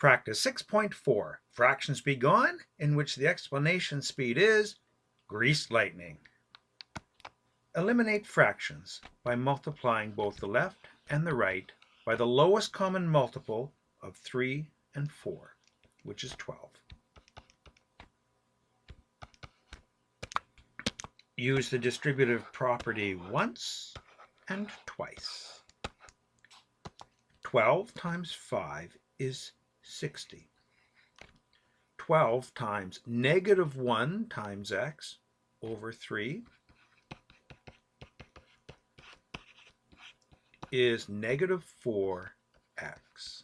Practice 6.4, fractions be gone, in which the explanation speed is greased lightning. Eliminate fractions by multiplying both the left and the right by the lowest common multiple of 3 and 4, which is 12. Use the distributive property once and twice. 12 times 5 is 60. 12 times negative 1 times x over 3 is negative 4x.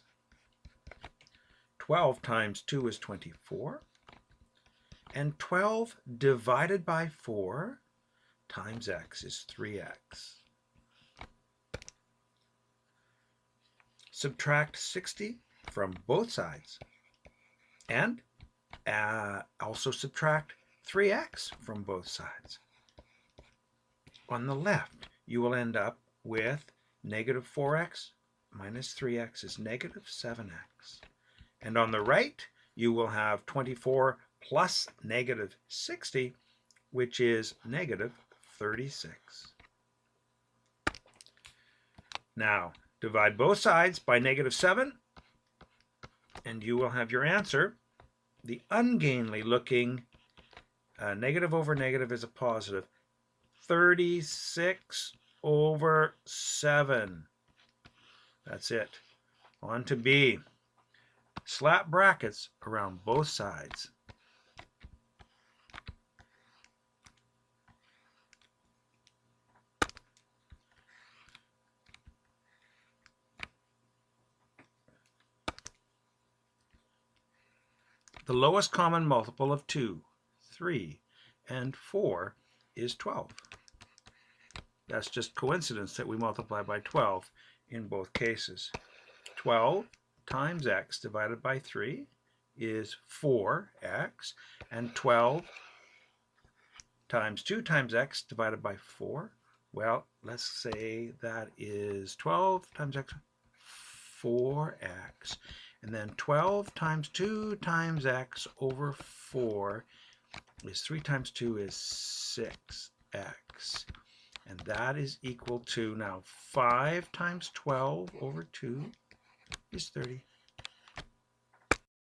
12 times 2 is 24. And 12 divided by 4 times x is 3x. Subtract 60 from both sides. And also subtract 3x from both sides. On the left, you will end up with negative 4x minus 3x is negative 7x. And on the right, you will have 24 plus negative 60, which is negative 36. Now, divide both sides by negative 7, and you will have your answer. The ungainly looking negative over negative is a positive. 36 over 7. That's it. On to B. Slap brackets around both sides. The lowest common multiple of 2, 3, and 4 is 12. That's just coincidence that we multiply by 12 in both cases. 12 times x divided by 3 is 4x, and 12 times 2 times x divided by 4, well, let's say that is 12 times x, 4x. And then 12 times 2 times x over 4 is 3 times 2 is 6x. And that is equal to, now 5 times 12 over 2 is 30.